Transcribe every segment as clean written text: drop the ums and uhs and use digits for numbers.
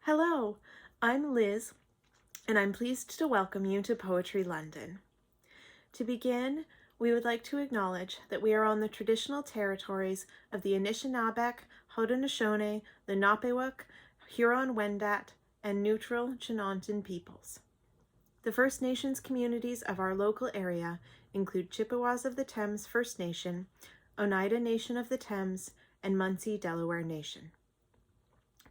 Hello, I'm Liz, and I'm pleased to welcome you to Poetry London. To begin, we would like to acknowledge that we are on the traditional territories of the Anishinaabe, Haudenosaunee, the Napeewak, Huron-Wendat, and neutral Chinantan peoples. The First Nations communities of our local area include Chippewas of the Thames First Nation, Oneida Nation of the Thames, and Munsee Delaware Nation.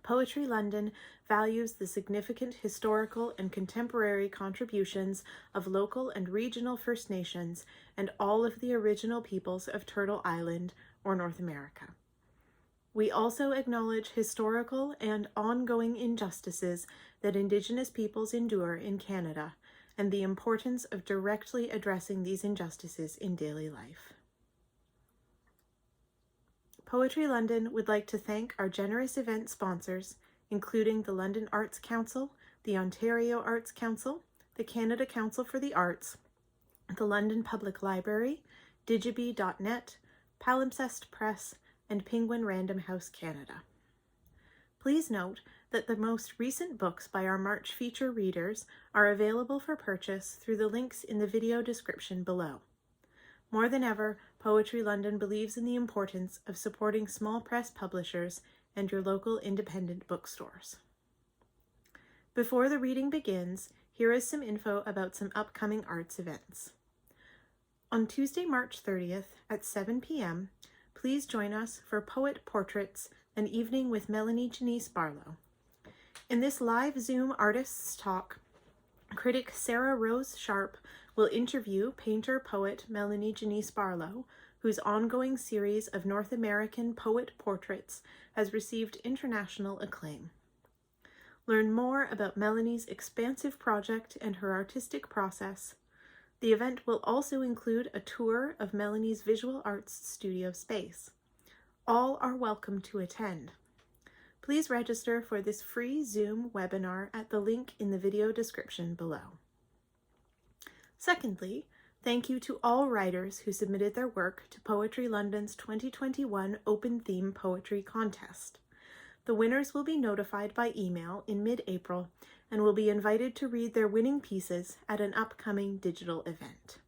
Poetry London values the significant historical and contemporary contributions of local and regional First Nations and all of the original peoples of Turtle Island or North America. We also acknowledge historical and ongoing injustices that Indigenous peoples endure in Canada and the importance of directly addressing these injustices in daily life. Poetry London would like to thank our generous event sponsors, including the London Arts Council, the Ontario Arts Council, the Canada Council for the Arts, the London Public Library, Digibee.net, Palimpsest Press, and Penguin Random House Canada. Please note that the most recent books by our March feature readers are available for purchase through the links in the video description below. More than ever, Poetry London believes in the importance of supporting small press publishers and your local independent bookstores. Before the reading begins, here is some info about some upcoming arts events. On Tuesday, March 30th at 7 p.m., please join us for Poet Portraits, an evening with Melanie JanisseBarlow. In this live Zoom artists talk, critic Sarah Rose Sharp will interview painter-poet Melanie Janisse-Barlow, whose ongoing series of North American poet portraits has received international acclaim. Learn more about Melanie's expansive project and her artistic process. The event will also include a tour of Melanie's visual arts studio space. All are welcome to attend. Please register for this free Zoom webinar at the link in the video description below. Secondly, thank you to all writers who submitted their work to Poetry London's 2021 Open Theme Poetry Contest. The winners will be notified by email in mid-April and will be invited to read their winning pieces at an upcoming digital event.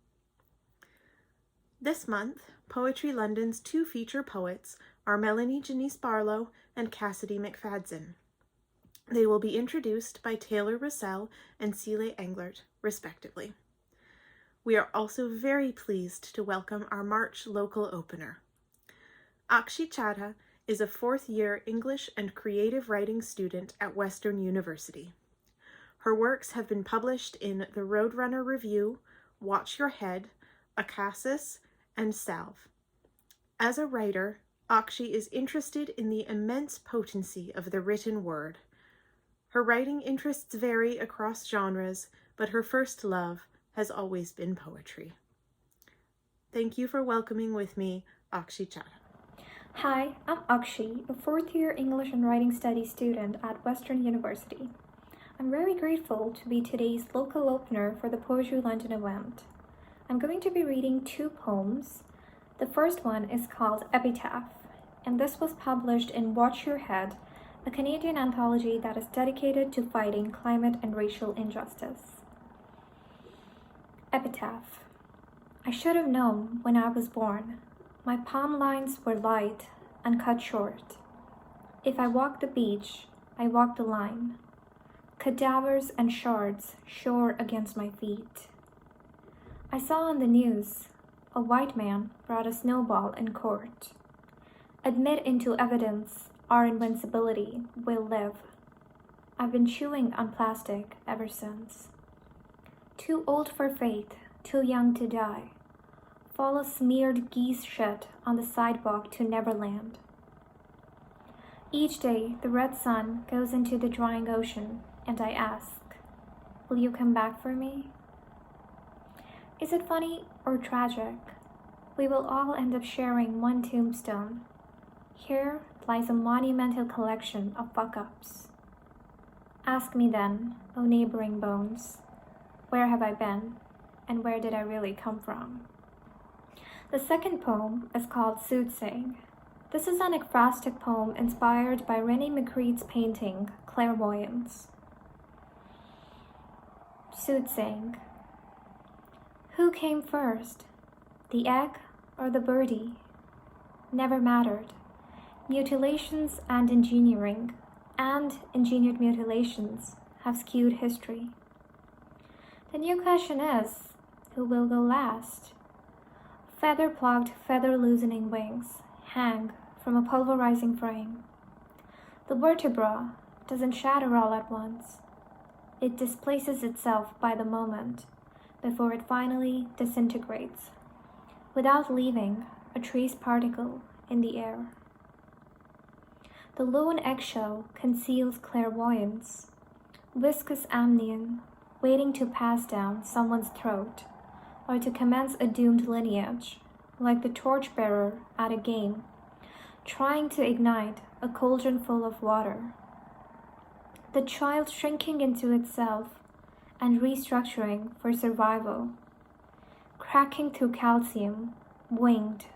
This month, Poetry London's two feature poets are Melanie Janisse-Barlow and Cassidy McFadzean. They will be introduced by Taylor Rousselle and Síle Englert, respectively. We are also very pleased to welcome our March local opener. Akshi Chadha is a fourth-year English and creative writing student at Western University. Her works have been published in the Roadrunner Review, Watch Your Head, Acasis, and Salve. As a writer, Akshi is interested in the immense potency of the written word. Her writing interests vary across genres, but her first love has always been poetry. Thank you for welcoming with me, Akshi Chadha. Hi, I'm Akshi, a fourth-year English and Writing Studies student at Western University. I'm very grateful to be today's local opener for the Poetry London event. I'm going to be reading two poems. The first one is called Epitaph, and this was published in Watch Your Head, a Canadian anthology that is dedicated to fighting climate and racial injustice. Epitaph. I should have known when I was born. My palm lines were light and cut short. If I walked the beach, I walked the line. Cadavers and shards shore against my feet. I saw on the news a white man brought a snowball in court. Admit into evidence our invincibility will live. I've been chewing on plastic ever since. Too old for faith, too young to die. Follow smeared geese shit on the sidewalk to Neverland. Each day, the red sun goes into the drying ocean, and I ask, will you come back for me? Is it funny or tragic? We will all end up sharing one tombstone. Here lies a monumental collection of fuck-ups. Ask me then, O neighboring bones, where have I been, and where did I really come from? The second poem is called Soothsaying. This is an ekphrastic poem inspired by René Magritte's painting, Clairvoyance. Soothsaying. Who came first, the egg or the birdie? Never mattered. Mutilations and engineering, and engineered mutilations, have skewed history. The new question is, who will go last? Feather-plucked, feather-loosening wings hang from a pulverizing frame. The vertebra doesn't shatter all at once. It displaces itself by the moment before it finally disintegrates, without leaving a trace particle in the air. The lone eggshell conceals clairvoyance, viscous amnion, waiting to pass down someone's throat, or to commence a doomed lineage, like the torchbearer at a game, trying to ignite a cauldron full of water. The child shrinking into itself and restructuring for survival, cracking through calcium, winged,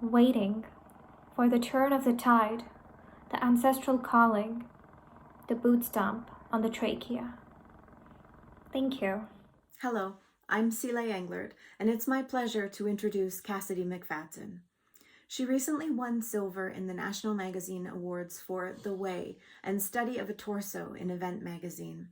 waiting for the turn of the tide, the ancestral calling, the boot stomp on the trachea. Thank you. Hello, I'm Síle Englert, and it's my pleasure to introduce Cassidy McFadzean. She recently won silver in the National Magazine Awards for The Way and Study of a Torso in Event Magazine.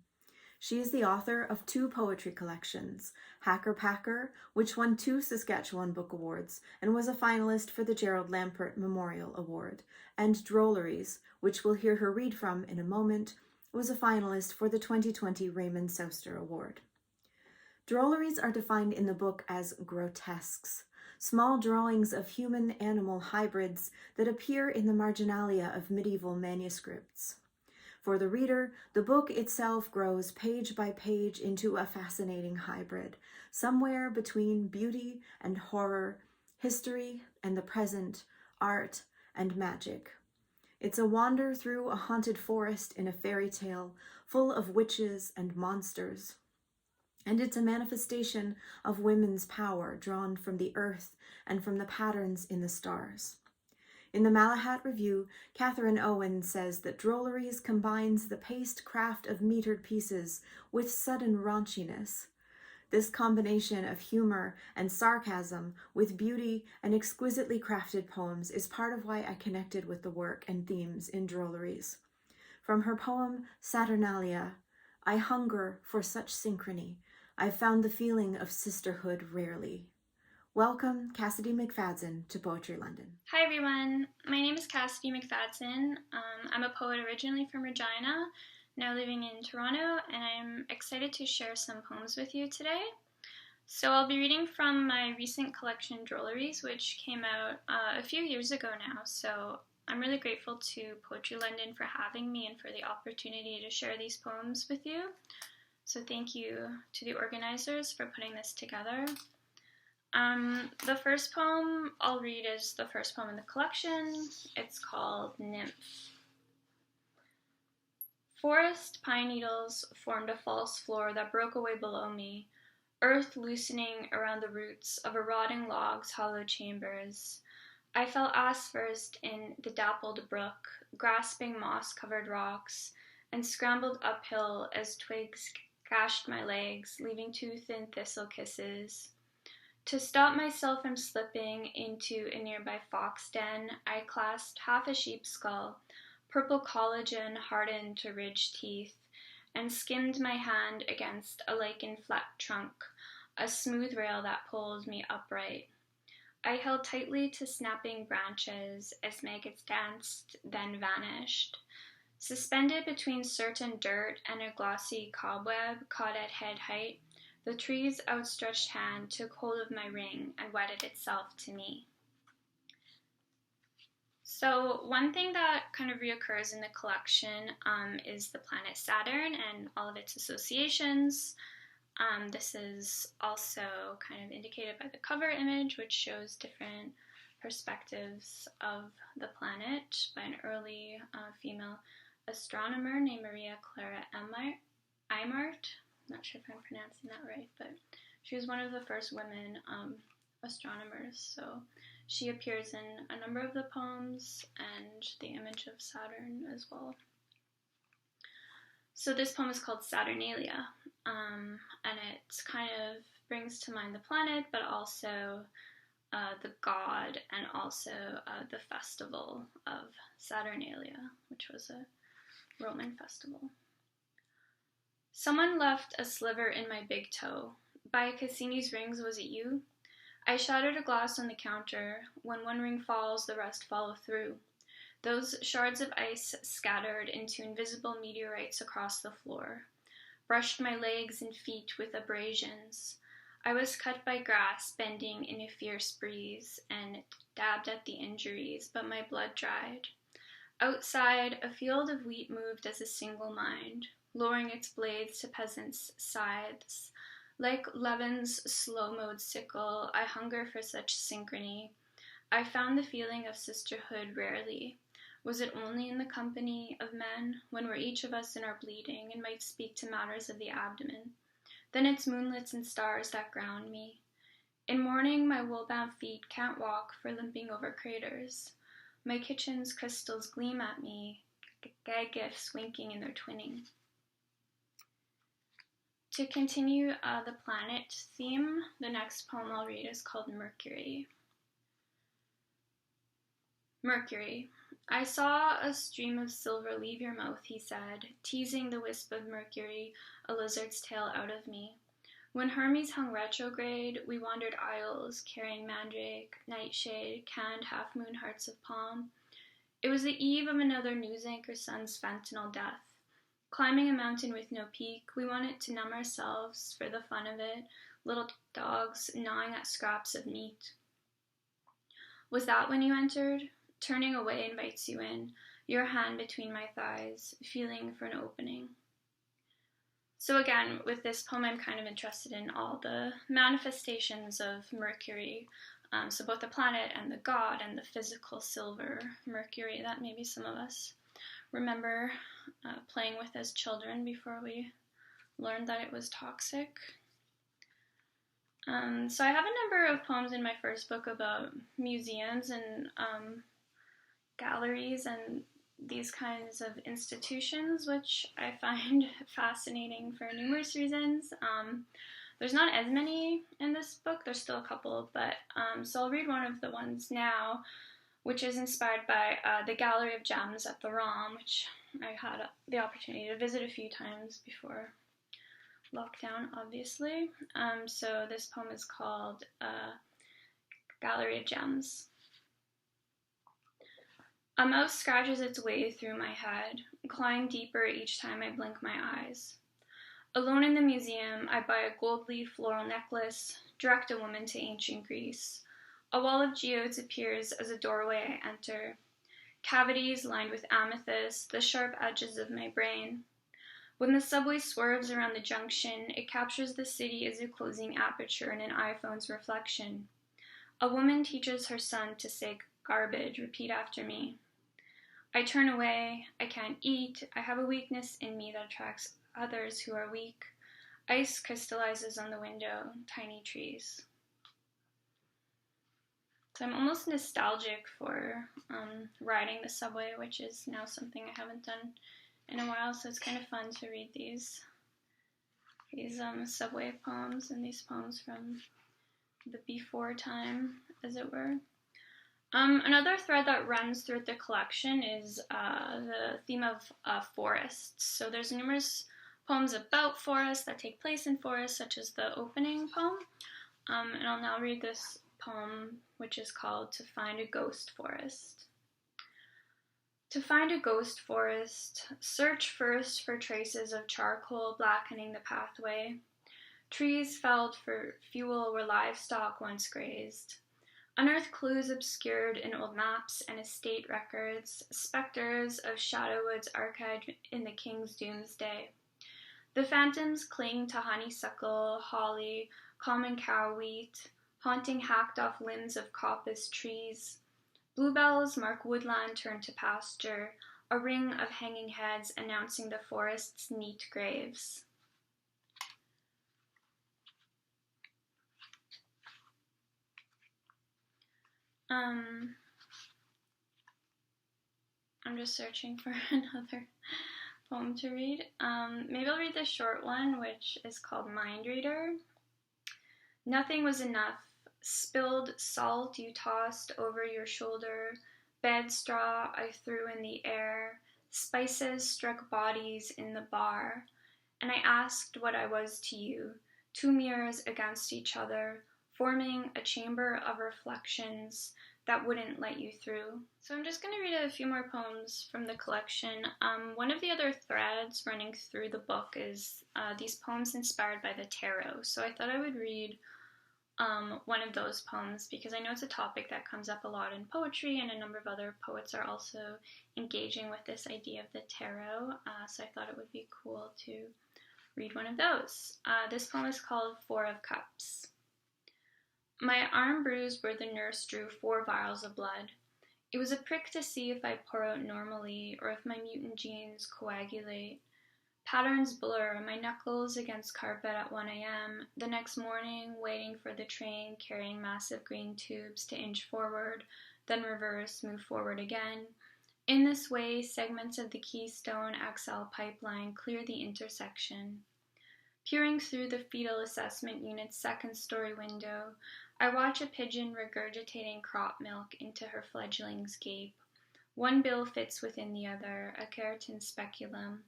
She is the author of 2 poetry collections, Hacker Packer, which won 2 Saskatchewan Book Awards and was a finalist for the Gerald Lampert Memorial Award, and Drolleries, which we'll hear her read from in a moment, was a finalist for the 2020 Raymond Souster Award. Drolleries are defined in the book as grotesques, small drawings of human-animal hybrids that appear in the marginalia of medieval manuscripts. For the reader, the book itself grows page by page into a fascinating hybrid, somewhere between beauty and horror, history and the present, art and magic. It's a wander through a haunted forest in a fairy tale full of witches and monsters. And it's a manifestation of women's power drawn from the earth and from the patterns in the stars. In the Malahat Review, Catherine Owen says that Drolleries combines the paced craft of metered pieces with sudden raunchiness. This combination of humor and sarcasm with beauty and exquisitely crafted poems is part of why I connected with the work and themes in Drolleries. From her poem Saturnalia, I hunger for such synchrony. I've found the feeling of sisterhood rarely. Welcome, Cassidy McFadzean, to Poetry London. Hi everyone, my name is Cassidy McFadzean. I'm a poet originally from Regina, now living in Toronto, and I'm excited to share some poems with you today. So I'll be reading from my recent collection, Drolleries, which came out a few years ago now, so I'm really grateful to Poetry London for having me and for the opportunity to share these poems with you. So thank you to the organizers for putting this together. The first poem I'll read is the first poem in the collection. It's called Nymph. Forest pine needles formed a false floor that broke away below me, earth loosening around the roots of a rotting log's hollow chambers. I fell ass first in the dappled brook, grasping moss-covered rocks, and scrambled uphill as twigs gashed my legs, leaving 2 thin thistle kisses. To stop myself from slipping into a nearby fox den, I clasped half a sheep's skull, purple collagen hardened to ridged teeth, and skimmed my hand against a lichen-flecked trunk, a smooth rail that pulled me upright. I held tightly to snapping branches as maggots danced, then vanished. Suspended between certain dirt and a glossy cobweb caught at head height, the tree's outstretched hand took hold of my ring and wedded itself to me. So one thing that kind of reoccurs in the collection is the planet Saturn and all of its associations. This is also kind of indicated by the cover image, which shows different perspectives of the planet by an early female astronomer named Maria Clara Eimert. Not sure if I'm pronouncing that right, but she was one of the first women astronomers. So she appears in a number of the poems and the image of Saturn as well. So this poem is called Saturnalia, and it kind of brings to mind the planet, but also the god, and also the festival of Saturnalia, which was a Roman festival. Someone left a sliver in my big toe. By Cassini's rings, was it you? I shattered a glass on the counter. When one ring falls, the rest follow through. Those shards of ice scattered into invisible meteorites across the floor, brushed my legs and feet with abrasions. I was cut by grass bending in a fierce breeze, and dabbed at the injuries, but my blood dried. Outside, a field of wheat moved as a single mind, lowering its blades to peasants' scythes. Like Levin's slow-mowed sickle, I hunger for such synchrony. I found the feeling of sisterhood rarely. Was it only in the company of men, when we're each of us in our bleeding, and might speak to matters of the abdomen? Then it's moonlets and stars that ground me. In morning, my wool-bound feet can't walk for limping over craters. My kitchen's crystals gleam at me, gag gifts winking in their twinning. To continue the planet theme, the next poem I'll read is called Mercury. Mercury. I saw a stream of silver leave your mouth, he said, teasing the wisp of mercury, a lizard's tail out of me. When Hermes hung retrograde, we wandered aisles, carrying mandrake, nightshade, canned half-moon hearts of palm. It was the eve of another news anchor son's fentanyl death. Climbing a mountain with no peak, we wanted to numb ourselves for the fun of it, little dogs gnawing at scraps of meat. Was that when you entered? Turning away invites you in, your hand between my thighs, feeling for an opening. So again, with this poem, I'm kind of interested in all the manifestations of Mercury, so both the planet and the god and the physical silver Mercury that maybe some of us remember playing with as children before we learned that it was toxic. So I have a number of poems in my first book about museums and galleries and these kinds of institutions, which I find fascinating for numerous reasons. There's not as many in this book, there's still a couple, but so I'll read one of the ones now, which is inspired by the Gallery of Gems at the ROM, which I had the opportunity to visit a few times before lockdown, obviously. So this poem is called Gallery of Gems. A mouse scratches its way through my head, clawing deeper each time I blink my eyes. Alone in the museum, I buy a gold leaf floral necklace, direct a woman to ancient Greece. A wall of geodes appears as a doorway I enter. Cavities lined with amethyst, the sharp edges of my brain. When the subway swerves around the junction, it captures the city as a closing aperture in an iPhone's reflection. A woman teaches her son to say garbage, repeat after me. I turn away, I can't eat, I have a weakness in me that attracts others who are weak. Ice crystallizes on the window, tiny trees. So I'm almost nostalgic for riding the subway, which is now something I haven't done in a while, so it's kind of fun to read these subway poems and these poems from the before time, as it were. Another thread that runs throughout the collection is the theme of forests. So there's numerous poems about forests that take place in forests, such as the opening poem. And I'll now read this poem, which is called To Find a Ghost Forest. To find a ghost forest, search first for traces of charcoal blackening the pathway. Trees felled for fuel where livestock once grazed. Unearth clues obscured in old maps and estate records, specters of Shadowwoods archived in the king's doomsday. The phantoms cling to honeysuckle, holly, common cow wheat, haunting hacked-off limbs of coppice trees. Bluebells mark woodland turned to pasture, a ring of hanging heads announcing the forest's neat graves. I'm just searching for another poem to read. Maybe I'll read the short one, which is called Mind Reader. Nothing was enough. Spilled salt you tossed over your shoulder. Bed straw I threw in the air. Spices struck bodies in the bar. And I asked what I was to you. Two mirrors against each other, forming a chamber of reflections that wouldn't let you through. So I'm just going to read a few more poems from the collection. One of the other threads running through the book is these poems inspired by the tarot. So I thought I would read one of those poems because I know it's a topic that comes up a lot in poetry, and a number of other poets are also engaging with this idea of the tarot. So I thought it would be cool to read one of those. This poem is called Four of Cups. My arm bruised where the nurse drew 4 vials of blood. It was a prick to see if I pour out normally or if my mutant genes coagulate. Patterns blur, my knuckles against carpet at 1 a.m. The next morning, waiting for the train, carrying massive green tubes to inch forward, then reverse, move forward again. In this way, segments of the Keystone XL pipeline clear the intersection. Peering through the fetal assessment unit's second-story window, I watch a pigeon regurgitating crop milk into her fledgling's gape. One bill fits within the other, a keratin speculum.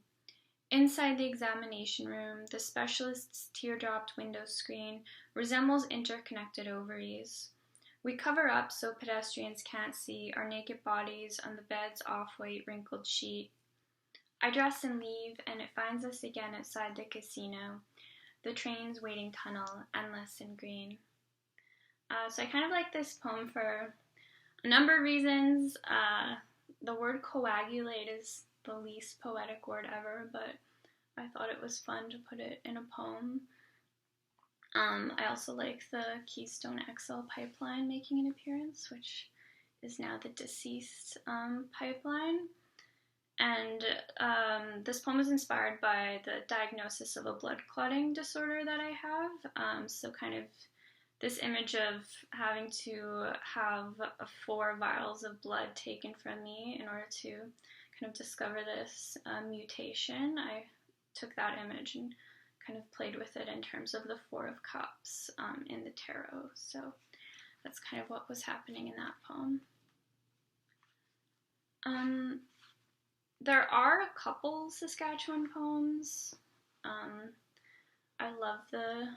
Inside the examination room, the specialist's teardropped window screen resembles interconnected ovaries. We cover up so pedestrians can't see our naked bodies on the bed's off-white wrinkled sheet. I dress and leave, and it finds us again outside the casino, the train's waiting tunnel, endless and green. So I kind of like this poem for a number of reasons. The word coagulate is the least poetic word ever, but I thought it was fun to put it in a poem. I also like the Keystone XL pipeline making an appearance, which is now the deceased pipeline. And this poem is inspired by the diagnosis of a blood clotting disorder that I have. So kind of this image of having to have 4 vials of blood taken from me in order to kind of discover this mutation. I took that image and kind of played with it in terms of the 4 of Cups in the tarot. So that's kind of what was happening in that poem. There are a couple Saskatchewan poems. I love the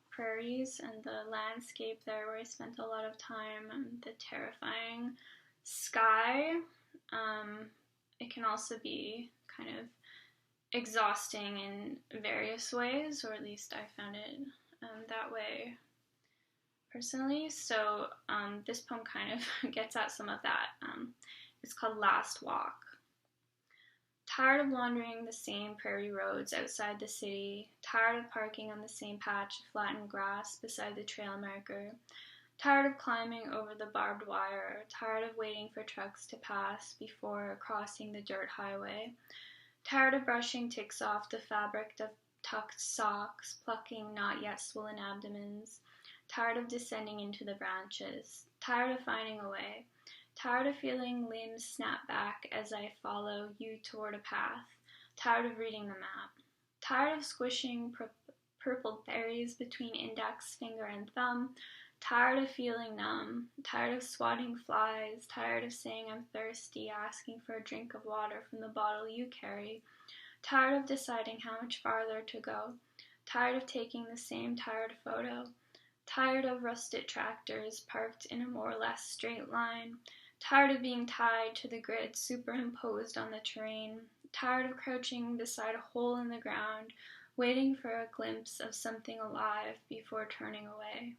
prairies and the landscape there where I spent a lot of time, the terrifying sky. It can also be kind of exhausting in various ways, or at least I found it that way personally. So this poem kind of gets at some of that. It's called Last Walk. Tired of wandering the same prairie roads outside the city, tired of parking on the same patch of flattened grass beside the trail marker, tired of climbing over the barbed wire, tired of waiting for trucks to pass before crossing the dirt highway, tired of brushing ticks off the fabric of tucked socks, plucking not yet swollen abdomens, tired of descending into the branches, tired of finding a way, tired of feeling limbs snap back as I follow you toward a path, tired of reading the map, tired of squishing purple berries between index finger and thumb, tired of feeling numb, tired of swatting flies, tired of saying I'm thirsty, asking for a drink of water from the bottle you carry, tired of deciding how much farther to go, tired of taking the same tired photo, tired of rusted tractors parked in a more or less straight line, tired of being tied to the grid superimposed on the terrain, tired of crouching beside a hole in the ground, waiting for a glimpse of something alive before turning away.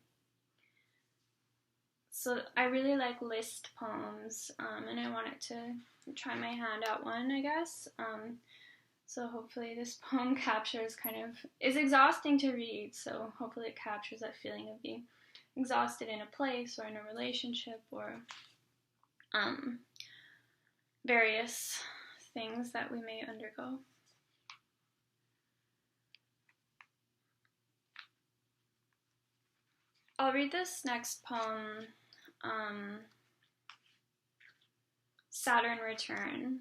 So I really like list poems, and I wanted to try my hand at one, I guess. So hopefully this poem captures is exhausting to read, so hopefully it captures that feeling of being exhausted in a place or in a relationship or various things that we may undergo. I'll read this next poem Saturn Return.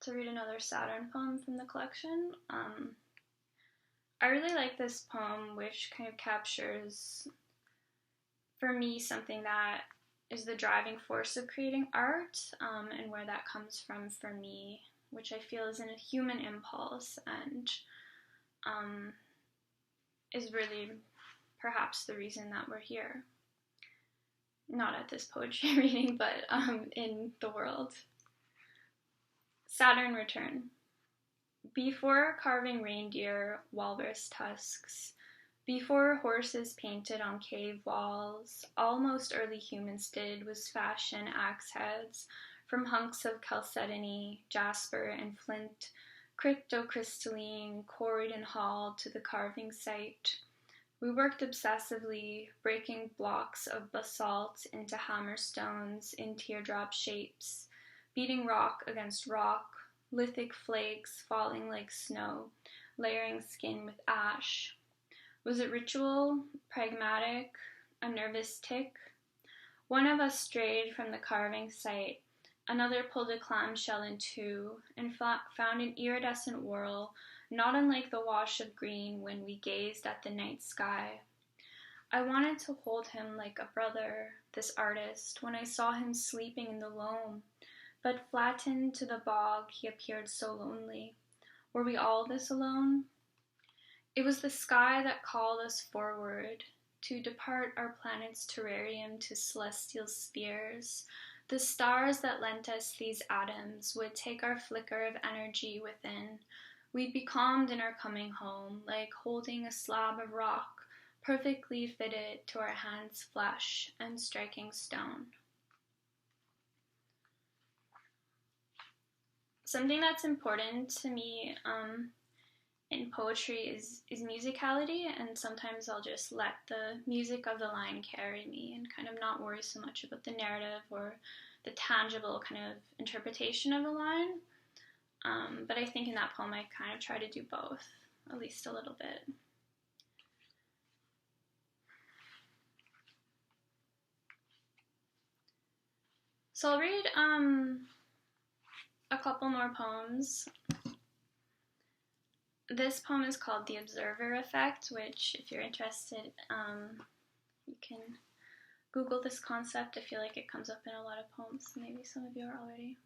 To read another Saturn poem from the collection. I really like this poem, which kind of captures, for me, something that is the driving force of creating art, and where that comes from for me, which I feel is a human impulse and is really perhaps the reason that we're here. Not at this poetry reading, but in the world. Saturn Return. Before carving reindeer walrus tusks, before horses painted on cave walls, all most early humans did was fashion axe heads from hunks of chalcedony, jasper, and flint, cryptocrystalline, quarried and hauled to the carving site. We worked obsessively, breaking blocks of basalt into hammerstones in teardrop shapes, beating rock against rock, lithic flakes falling like snow, layering skin with ash. Was it ritual, pragmatic, a nervous tic? One of us strayed from the carving site, another pulled a clamshell in two, and found an iridescent whirl, not unlike the wash of green when we gazed at the night sky. I wanted to hold him like a brother, this artist, when I saw him sleeping in the loam, but flattened to the bog he appeared so lonely. Were we all this alone? It was the sky that called us forward, to depart our planet's terrarium to celestial spheres. The stars that lent us these atoms would take our flicker of energy within. We'd be calmed in our coming home, like holding a slab of rock, perfectly fitted to our hands' flesh and striking stone. Something that's important to me in poetry is musicality, and sometimes I'll just let the music of the line carry me and kind of not worry so much about the narrative or the tangible kind of interpretation of the line. But I think in that poem I kind of try to do both, at least a little bit. So I'll read a couple more poems. This poem is called The Observer Effect, which, if you're interested, you can Google this concept. I feel like it comes up in a lot of poems. Maybe some of you are already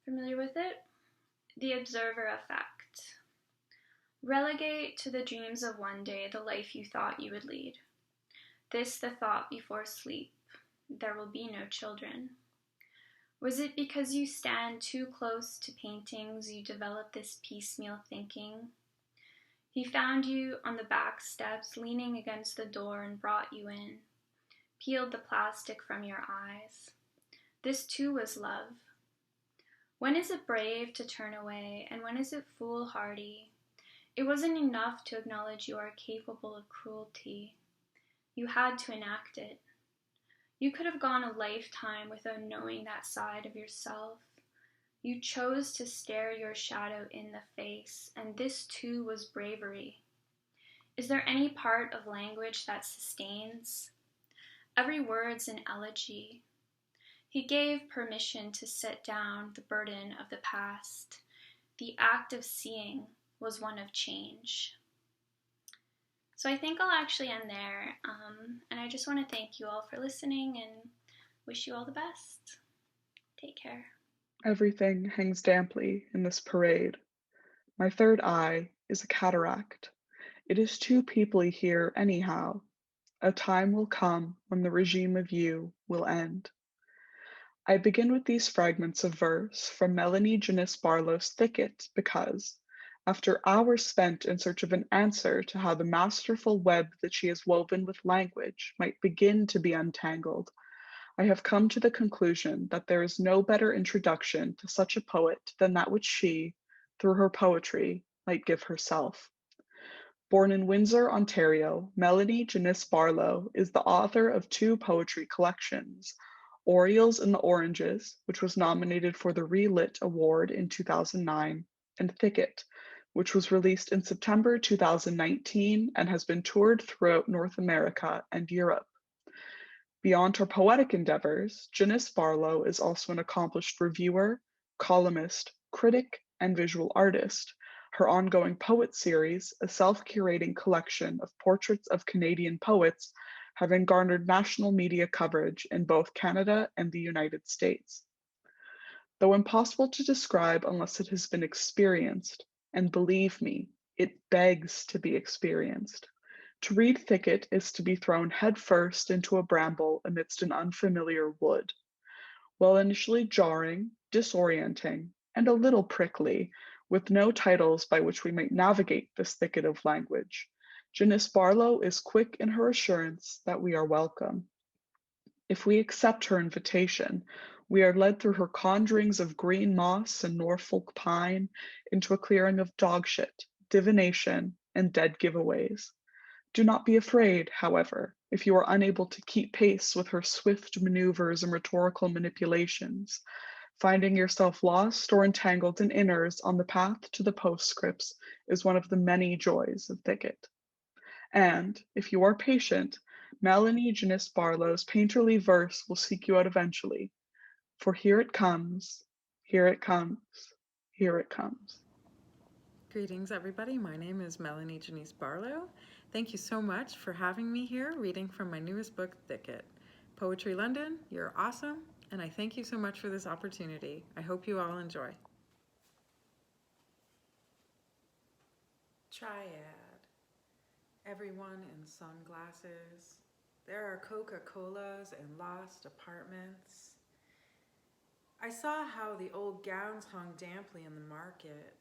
familiar with it. The Observer Effect. Relegate to the dreams of one day the life you thought you would lead. This the thought before sleep. There will be no children. Was it because you stand too close to paintings you developed this piecemeal thinking? He found you on the back steps, leaning against the door, and brought you in, peeled the plastic from your eyes. This too was love. When is it brave to turn away, and when is it foolhardy? It wasn't enough to acknowledge you are capable of cruelty. You had to enact it. You could have gone a lifetime without knowing that side of yourself. You chose to stare your shadow in the face, and this too was bravery. Is there any part of language that sustains? Every word's an elegy. He gave permission to set down the burden of the past. The act of seeing was one of change. So I think I'll actually end there, and I just want to thank you all for listening and wish you all the best. Take care. Everything hangs damply in this parade. My third eye is a cataract. It is too peoply here anyhow. A time will come when the regime of you will end. I begin with these fragments of verse from Melanie Janisse-Barlow's Thicket because, after hours spent in search of an answer to how the masterful web that she has woven with language might begin to be untangled, I have come to the conclusion that there is no better introduction to such a poet than that which she, through her poetry, might give herself. Born in Windsor, Ontario, Melanie Janisse-Barlow is the author of two poetry collections, Orioles in the Oranges, which was nominated for the Relit Award in 2009, and Thicket, which was released in September 2019 and has been toured throughout North America and Europe. Beyond her poetic endeavors, Janisse-Barlow is also an accomplished reviewer, columnist, critic, and visual artist. Her ongoing poet series, a self-curating collection of portraits of Canadian poets, having garnered national media coverage in both Canada and the United States. Though impossible to describe unless it has been experienced, and believe me, it begs to be experienced. To read Thicket is to be thrown headfirst into a bramble amidst an unfamiliar wood. While initially jarring, disorienting, and a little prickly, with no titles by which we might navigate this thicket of language, Janisse-Barlow is quick in her assurance that we are welcome. If we accept her invitation, we are led through her conjurings of green moss and Norfolk pine into a clearing of dogshit, divination, and dead giveaways. Do not be afraid, however, if you are unable to keep pace with her swift maneuvers and rhetorical manipulations. Finding yourself lost or entangled in inners on the path to the postscripts is one of the many joys of Thicket. And, if you are patient, Melanie Janisse-Barlow's painterly verse will seek you out eventually. For here it comes, here it comes, here it comes. Greetings, everybody. My name is Melanie Janisse-Barlow. Thank you so much for having me here reading from my newest book, Thicket. Poetry London, you're awesome, and I thank you so much for this opportunity. I hope you all enjoy. Triad. Everyone in sunglasses. There are Coca-Colas and lost apartments. I saw how the old gowns hung damply in the market.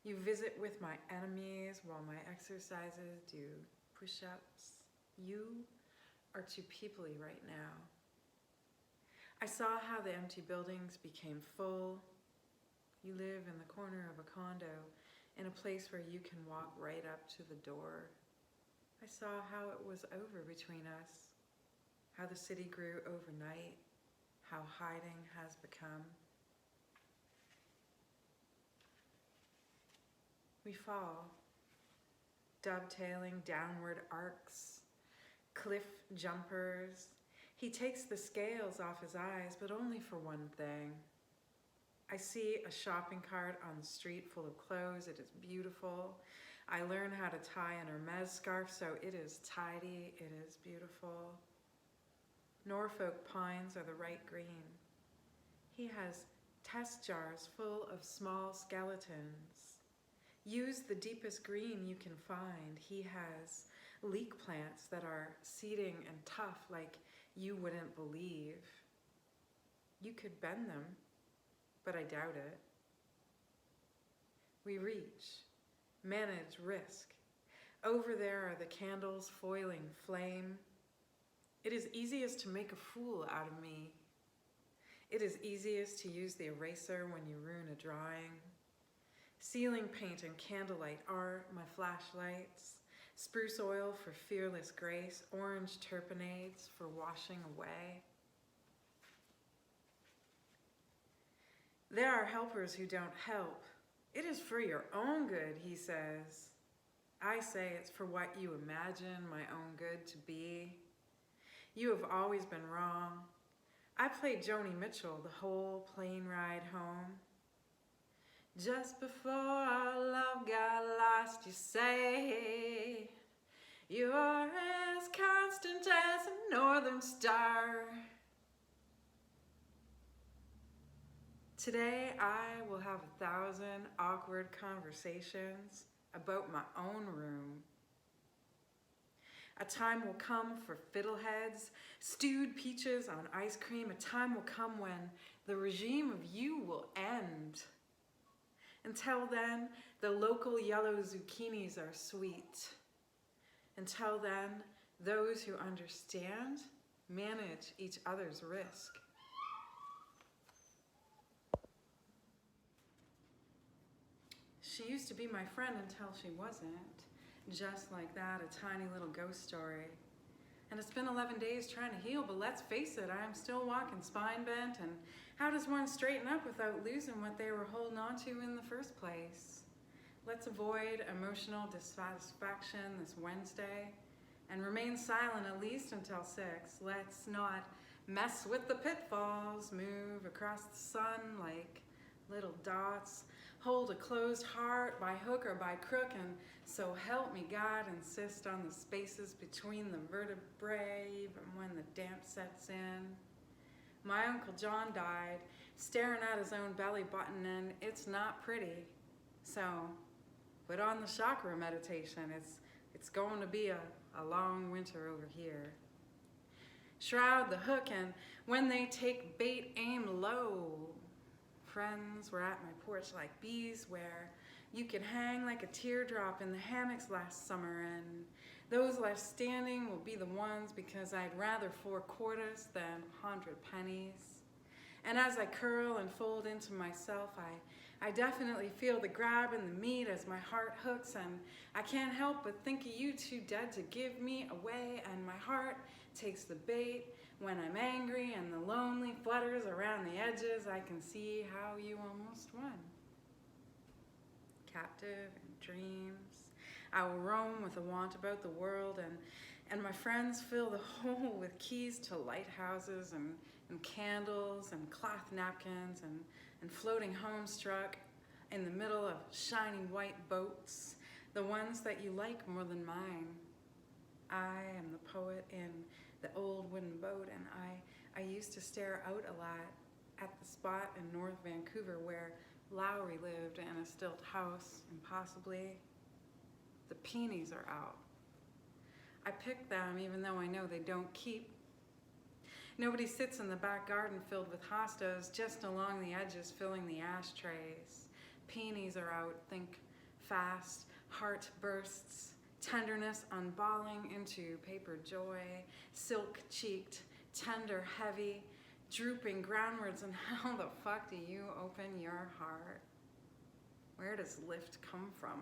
You visit with my enemies while my exercises do push-ups. You are too peoply right now. I saw how the empty buildings became full. You live in the corner of a condo in a place where you can walk right up to the door. I saw how it was over between us, how the city grew overnight, how hiding has become. We fall, dovetailing downward arcs, cliff jumpers. He takes the scales off his eyes, but only for one thing. I see a shopping cart on the street full of clothes. It is beautiful. I learn how to tie an Hermes scarf, so it is tidy, it is beautiful. Norfolk pines are the right green. He has test jars full of small skeletons. Use the deepest green you can find. He has leek plants that are seeding and tough like you wouldn't believe. You could bend them, but I doubt it. We reach, manage risk. Over there are the candles foiling flame. It is easiest to make a fool out of me. It is easiest to use the eraser when you ruin a drawing. Ceiling paint and candlelight are my flashlights. Spruce oil for fearless grace, orange turpinades for washing away. There are helpers who don't help. It is for your own good, he says. I say it's for what you imagine my own good to be. You have always been wrong. I played Joni Mitchell the whole plane ride home. Just before our love got lost, you say, you are as constant as a northern star. Today I will have 1,000 awkward conversations about my own room. A time will come for fiddleheads, stewed peaches on ice cream. A time will come when the regime of you will end. Until then, the local yellow zucchinis are sweet. Until then, those who understand manage each other's risk. She used to be my friend until she wasn't. Just like that, a tiny little ghost story. And it's been 11 days trying to heal, but let's face it, I am still walking spine bent, and how does one straighten up without losing what they were holding on to in the first place? Let's avoid emotional dissatisfaction this Wednesday and remain silent at least until 6. Let's not mess with the pitfalls, move across the sun like little dots, hold a closed heart by hook or by crook, and so help me God, insist on the spaces between the vertebrae even when the damp sets in. My Uncle John died staring at his own belly button, and it's not pretty. So put on the chakra meditation. It's going to be a long winter over here. Shroud the hook, and when they take bait, aim low. Friends were at my porch like bees, where you could hang like a teardrop in the hammocks last summer, and those left standing will be the ones, because I'd rather 4 quarters than 100 pennies. And as I curl and fold into myself, I definitely feel the grab in the meat as my heart hooks, and I can't help but think of you too dead to give me away, and my heart takes the bait when I'm angry and the lonely flutters around the edges. I can see how you almost won. Captive in dreams, I will roam with a want about the world, and my friends fill the hole with keys to lighthouses and candles and cloth napkins and floating homes struck in the middle of shiny white boats, the ones that you like more than mine. I am the poet in the old wooden boat, and I used to stare out a lot at the spot in North Vancouver where Lowry lived in a stilt house, impossibly. The peonies are out. I pick them even though I know they don't keep. Nobody sits in the back garden filled with hostas, just along the edges filling the ashtrays. Peonies are out, think fast, heart bursts, tenderness unballing into paper joy, silk-cheeked, tender, heavy, drooping groundwards, and how the fuck do you open your heart? Where does lift come from?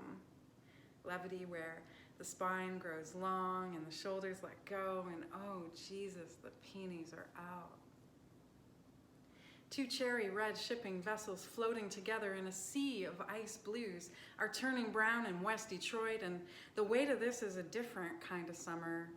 Levity where the spine grows long and the shoulders let go, and oh Jesus, the peonies are out. 2 cherry red shipping vessels floating together in a sea of ice blues are turning brown in West Detroit, and the weight of this is a different kind of summer.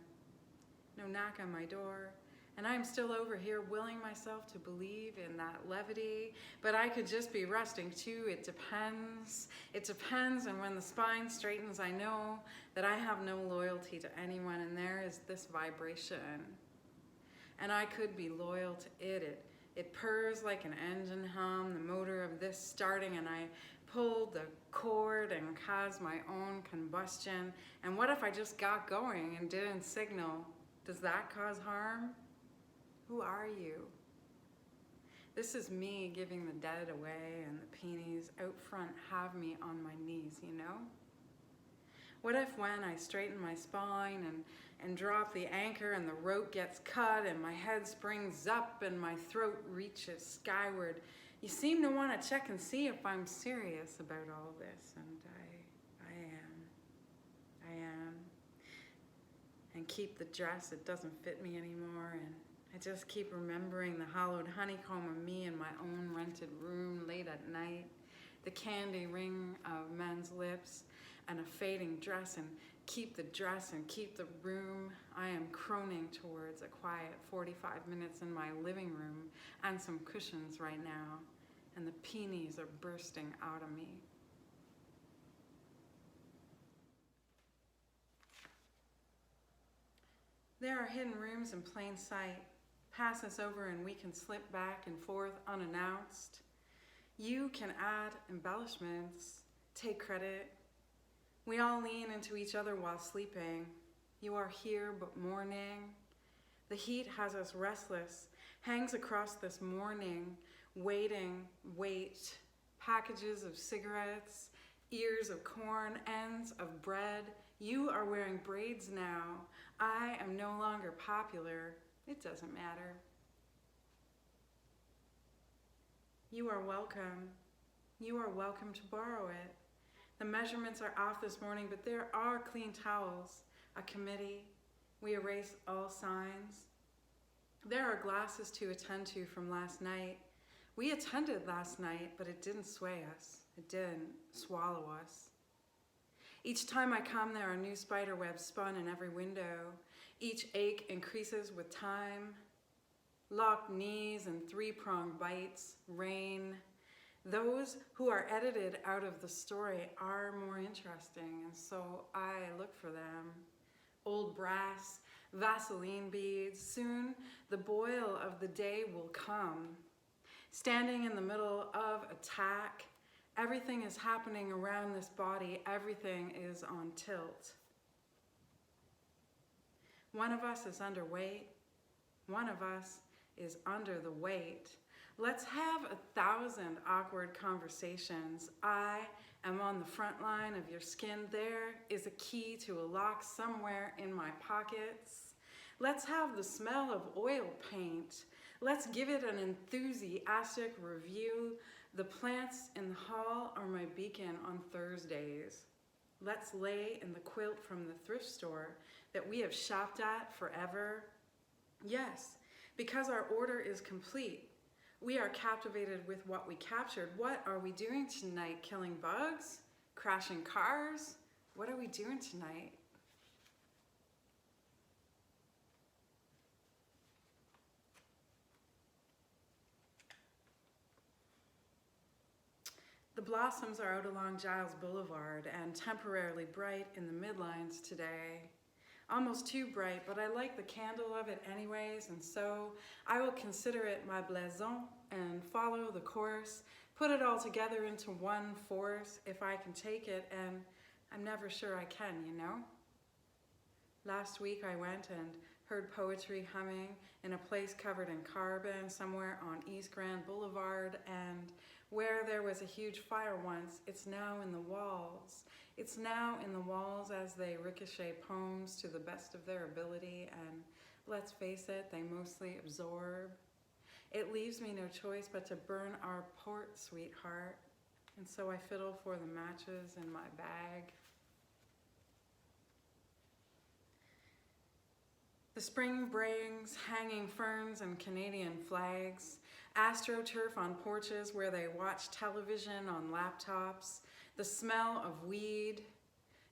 No knock on my door, and I'm still over here willing myself to believe in that levity, but I could just be resting too. It depends. It depends, and when the spine straightens, I know that I have no loyalty to anyone, and there is this vibration. And I could be loyal to it. It purrs like an engine hum, the motor of this starting, and I pulled the cord and caused my own combustion. And what if I just got going and didn't signal? Does that cause harm? Who are you? This is me giving the dead away, and the peonies out front have me on my knees, you know? What if when I straighten my spine and drop the anchor and the rope gets cut and my head springs up and my throat reaches skyward, you seem to want to check and see if I'm serious about all this, and I am. And keep the dress, it doesn't fit me anymore, and I just keep remembering the hollowed honeycomb of me in my own rented room late at night, the candy ring of men's lips, and a fading dress, and keep the dress and keep the room. I am croning towards a quiet 45 minutes in my living room and some cushions right now, and the peonies are bursting out of me. There are hidden rooms in plain sight. Pass us over and we can slip back and forth unannounced. You can add embellishments, take credit. We all lean into each other while sleeping. You are here but mourning. The heat has us restless, hangs across this morning, waiting, wait, packages of cigarettes, ears of corn, ends of bread. You are wearing braids now. I am no longer popular. It doesn't matter. You are welcome. You are welcome to borrow it. The measurements are off this morning, but there are clean towels, a committee. We erase all signs. There are glasses to attend to from last night. We attended last night, but it didn't sway us. It didn't swallow us. Each time I come, there are new spider webs spun in every window. Each ache increases with time. Locked knees and three-pronged bites, rain. Those who are edited out of the story are more interesting, and so I look for them. Old brass, Vaseline beads, soon the boil of the day will come. Standing in the middle of attack, everything is happening around this body, everything is on tilt. One of us is underweight, one of us is under the weight. Let's have 1,000 awkward conversations. I am on the front line of your skin. There is a key to a lock somewhere in my pockets. Let's have the smell of oil paint. Let's give it an enthusiastic review. The plants in the hall are my beacon on Thursdays. Let's lay in the quilt from the thrift store that we have shopped at forever. Yes, because our order is complete. We are captivated with what we captured. What are we doing tonight? Killing bugs? Crashing cars? What are we doing tonight? The blossoms are out along Giles Boulevard and temporarily bright in the midlines today. Almost too bright, but I like the candle of it anyways, and so I will consider it my blason and follow the course, put it all together into one force if I can take it, and I'm never sure I can, you know? Last week I went and heard poetry humming in a place covered in carbon somewhere on East Grand Boulevard, and where there was a huge fire once, it's now in the walls. It's now in the walls as they ricochet poems to the best of their ability, and let's face it, they mostly absorb. It leaves me no choice but to burn our port, sweetheart, and so I fiddle for the matches in my bag. The spring brings hanging ferns and Canadian flags, astroturf on porches where they watch television on laptops, the smell of weed,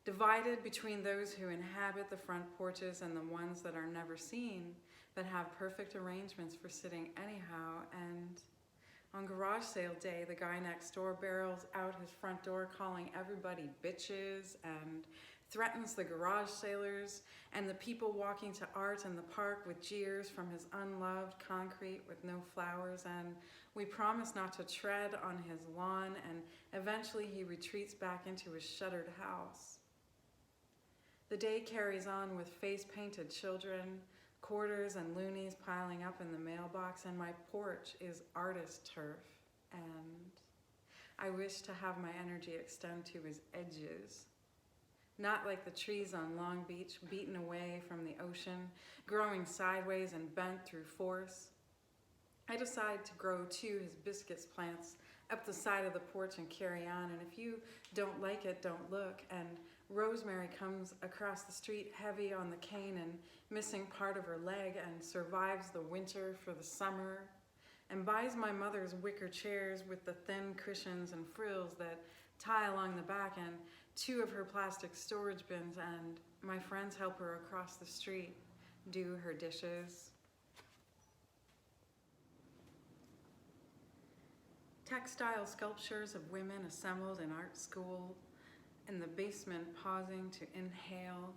divided between those who inhabit the front porches and the ones that are never seen, but have perfect arrangements for sitting anyhow. And on garage sale day, the guy next door barrels out his front door calling everybody bitches and threatens the garage sailors and the people walking to art in the park with jeers from his unloved concrete with no flowers, and we promise not to tread on his lawn, and eventually he retreats back into his shuttered house. The day carries on with face-painted children, quarters and loonies piling up in the mailbox, and my porch is artist turf, and I wish to have my energy extend to his edges. Not like the trees on Long Beach, beaten away from the ocean, growing sideways and bent through force. I decide to grow 2 hibiscus plants up the side of the porch and carry on, and if you don't like it, don't look. And Rosemary comes across the street heavy on the cane and missing part of her leg, and survives the winter for the summer, and buys my mother's wicker chairs with the thin cushions and frills that tie along the back, and 2 of her plastic storage bins, and my friends help her across the street do her dishes. Textile sculptures of women assembled in art school, in the basement pausing to inhale,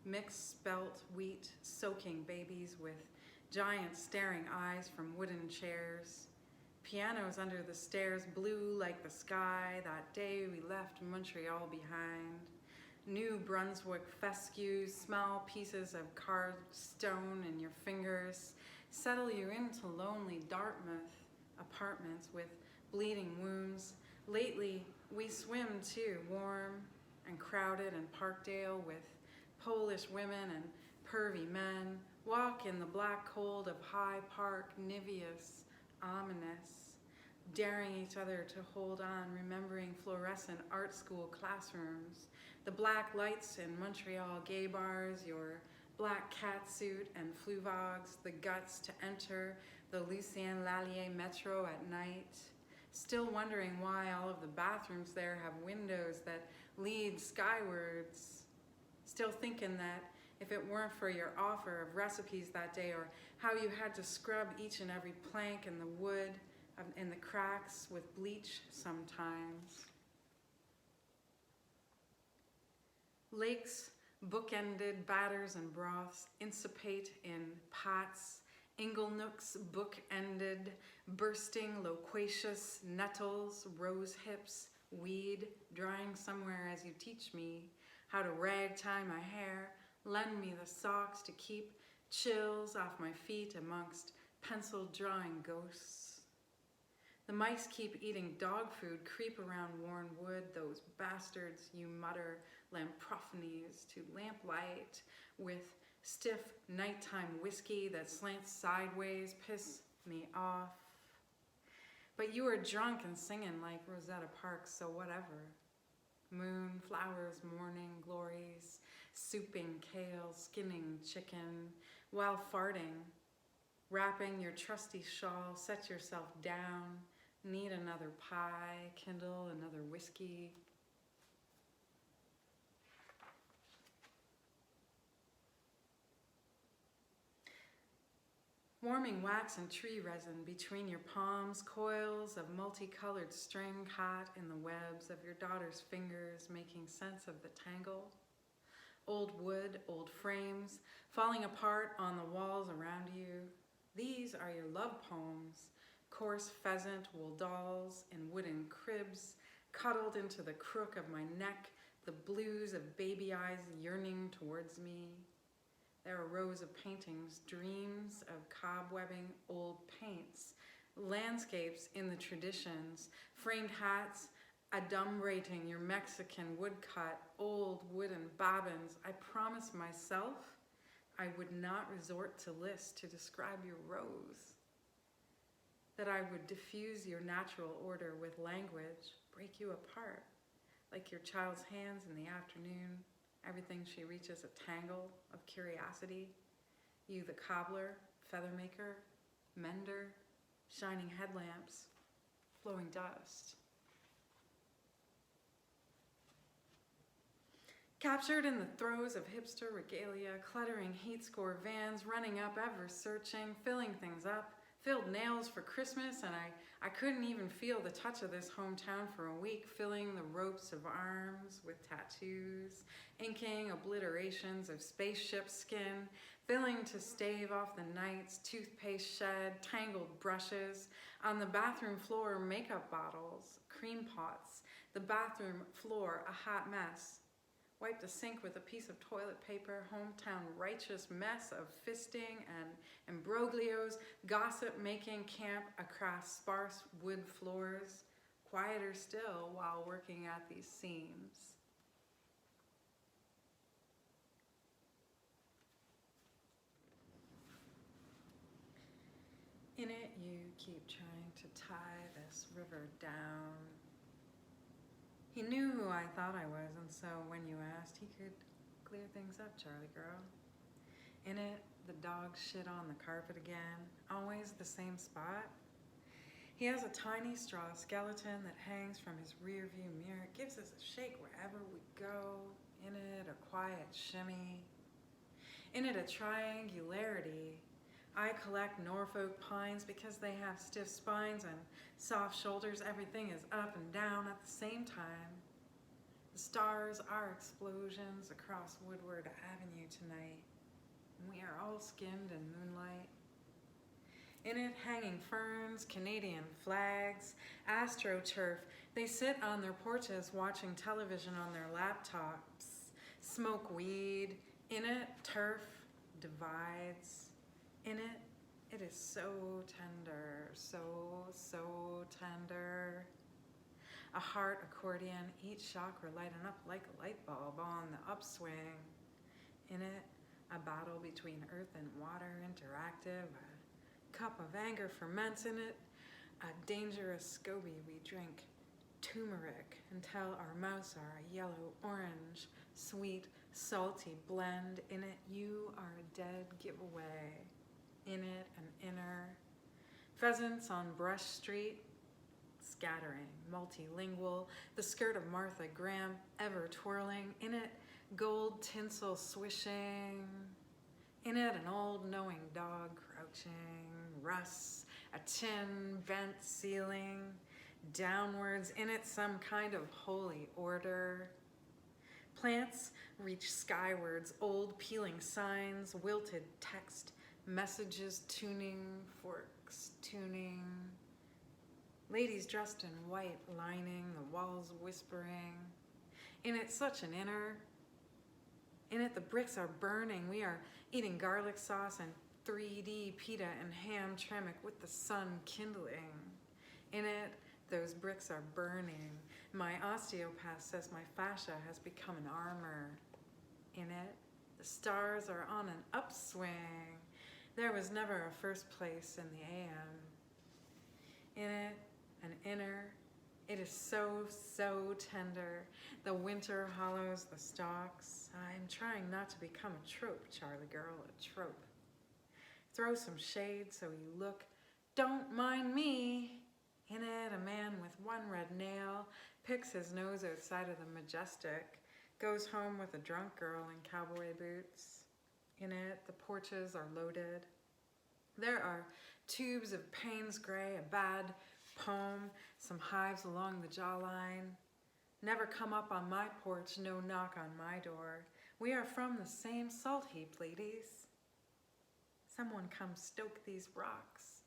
mixed spelt wheat soaking babies with giant staring eyes from wooden chairs, pianos under the stairs blue like the sky that day we left Montreal behind, New Brunswick fescues, small pieces of carved stone in your fingers, settle you into lonely Dartmouth apartments with bleeding wounds. Lately, we swim too, warm and crowded in Parkdale with Polish women and pervy men, walk in the black cold of High Park, Niveus, ominous, daring each other to hold on, remembering fluorescent art school classrooms, the black lights in Montreal gay bars, your black catsuit and fluvogs, the guts to enter the Lucien Lallier metro at night, still wondering why all of the bathrooms there have windows that lead skywards, still thinking that if it weren't for your offer of recipes that day, or how you had to scrub each and every plank in the wood, in the cracks with bleach sometimes. Lakes, bookended batters and broths, incipate in pots, inglenooks, book-ended, bursting, loquacious, nettles, rose hips, weed, drying somewhere as you teach me how to rag-tie my hair, lend me the socks to keep chills off my feet amongst pencil-drawing ghosts. The mice keep eating dog food, creep around worn wood, those bastards you mutter lamprophonies to lamplight with stiff nighttime whiskey that slants sideways, piss me off. But you are drunk and singing like Rosetta Parks, so whatever. Moon, flowers, morning glories, souping kale, skinning chicken, while farting, wrapping your trusty shawl, set yourself down, need another pie, kindle another whiskey. Warming wax and tree resin between your palms, coils of multicolored string caught in the webs of your daughter's fingers, making sense of the tangle. Old wood, old frames, falling apart on the walls around you. These are your love poems, coarse pheasant wool dolls in wooden cribs, cuddled into the crook of my neck, the blues of baby eyes yearning towards me. There are rows of paintings, dreams of cobwebbing old paints, landscapes in the traditions, framed hats, adumbrating your Mexican woodcut, old wooden bobbins. I promised myself I would not resort to lists to describe your rose, that I would diffuse your natural order with language, break you apart, like your child's hands in the afternoon. Everything she reaches a tangle of curiosity. You, the cobbler, feather maker, mender, shining headlamps, flowing dust. Captured in the throes of hipster regalia, cluttering heat score vans, running up ever searching, filling things up, filled nails for Christmas, and I couldn't even feel the touch of this hometown for a week, filling the ropes of arms with tattoos, inking obliterations of spaceship skin, filling to stave off the nights, toothpaste shed, tangled brushes, on the bathroom floor makeup bottles, cream pots, the bathroom floor a hot mess. Wiped the sink with a piece of toilet paper, hometown righteous mess of fisting and imbroglios, gossip-making camp across sparse wood floors, quieter still while working at these seams. In it, you keep trying to tie this river down. He knew who I thought I was, and so when you asked, he could clear things up, Charlie girl. In it, the dogs shit on the carpet again, always the same spot. He has a tiny straw skeleton that hangs from his rear view mirror. It gives us a shake wherever we go. In it, a quiet shimmy. In it, a triangularity. I collect Norfolk pines because they have stiff spines and soft shoulders. Everything is up and down at the same time. The stars are explosions across Woodward Avenue tonight. We are all skimmed in moonlight. In it, hanging ferns, Canadian flags, astroturf. They sit on their porches watching television on their laptops, smoke weed. In it, turf divides. In it, it is so tender, so tender. A heart accordion, each chakra lighting up like a light bulb on the upswing. In it, a battle between earth and water, interactive. A cup of anger ferments in it. A dangerous SCOBY we drink. Turmeric until our mouths are a yellow-orange, sweet, salty blend. In it, you are a dead giveaway. In it, an inner. Pheasants on Brush Street, scattering, multilingual, the skirt of Martha Graham ever twirling, in it gold tinsel swishing, in it an old knowing dog crouching, Russ, a tin bent ceiling, downwards, in it some kind of holy order. Plants reach skywards, old peeling signs, wilted text, messages tuning, forks tuning. Ladies dressed in white lining, the walls whispering. In it such an inner. In it the bricks are burning. We are eating garlic sauce and 3D pita and ham tremec with the sun kindling. In it those bricks are burning. My osteopath says my fascia has become an armor. In it the stars are on an upswing. There was never a first place in the AM. In it, an inner, it is so, so tender. The winter hollows the stalks. I'm trying not to become a trope, Charlie girl, a trope. Throw some shade so you look, don't mind me. In it, a man with one red nail picks his nose outside of the Majestic, goes home with a drunk girl in cowboy boots. In it, the porches are loaded. There are tubes of Payne's Gray, a bad poem, some hives along the jawline. Never come up on my porch, no knock on my door. We are from the same salt heap, ladies. Someone come stoke these rocks.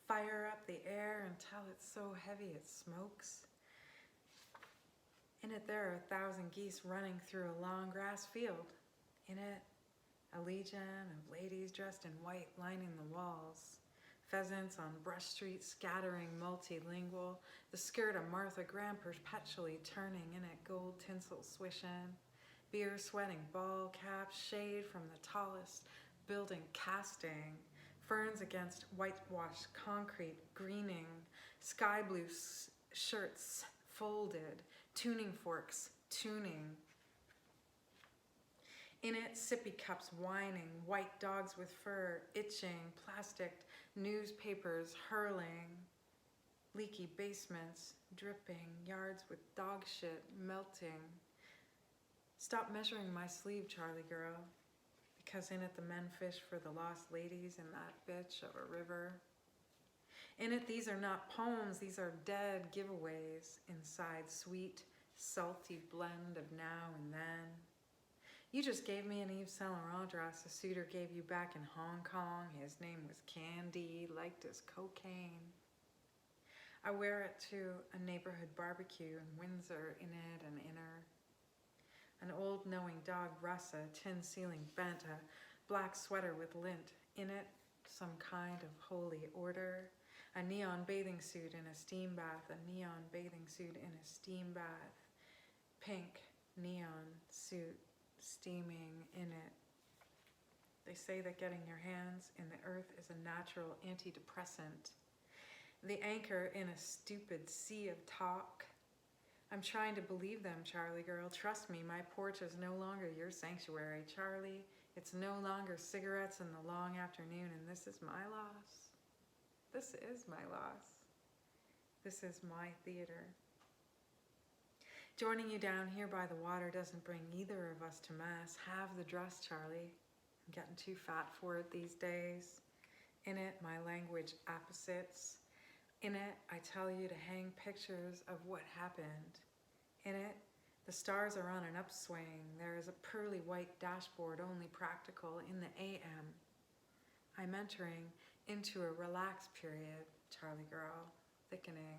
Fire up the air until it's so heavy it smokes. In it there are 1,000 geese running through a long grass field. In it, a legion of ladies dressed in white lining the walls. Pheasants on Brush Street scattering multilingual. The skirt of Martha Graham perpetually turning, in it gold tinsel swishing. Beer sweating ball caps, shade from the tallest building casting. Ferns against whitewashed concrete greening. Sky blue shirts folded. Tuning forks tuning. In it, sippy cups whining, white dogs with fur itching, plastic newspapers hurling, leaky basements dripping, yards with dog shit melting. Stop measuring my sleeve, Charlie girl, because in it the men fish for the lost ladies in that bitch of a river. In it, these are not poems, these are dead giveaways inside sweet, salty blend of now and then. You just gave me an Yves Saint Laurent dress a suitor gave you back in Hong Kong. His name was Candy, liked his cocaine. I wear it to a neighborhood barbecue in Windsor, in it an inner. An old knowing dog, Russ, a tin ceiling bent, a black sweater with lint, in it some kind of holy order. A neon bathing suit in a steam bath, a neon bathing suit in a steam bath. Pink neon suit steaming in it. They say that getting your hands in the earth is a natural antidepressant. The anchor in a stupid sea of talk. I'm trying to believe them, Charlie girl. Trust me, my porch is no longer your sanctuary, Charlie. It's no longer cigarettes in the long afternoon, and this is my loss. This is my loss. This is my theater. Joining you down here by the water doesn't bring either of us to mass. Have the dress, Charlie. I'm getting too fat for it these days. In it, my language opposites. In it, I tell you to hang pictures of what happened. In it, the stars are on an upswing. There is a pearly white dashboard, only practical in the AM. I'm entering into a relaxed period, Charlie girl, thickening.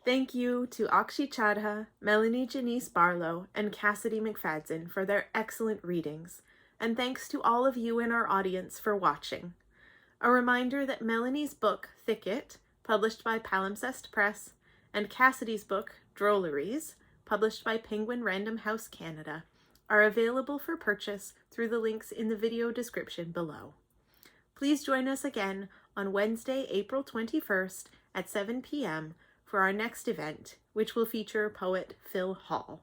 Thank you to Akshi Chadha, Melanie JanisseBarlow, and Cassidy McFadzean for their excellent readings, and thanks to all of you in our audience for watching. A reminder that Melanie's book, Thicket, published by Palimpsest Press, and Cassidy's book, Drolleries, published by Penguin Random House Canada, are available for purchase through the links in the video description below. Please join us again on Wednesday, April 21st at 7 p.m. for our next event, which will feature poet Phil Hall.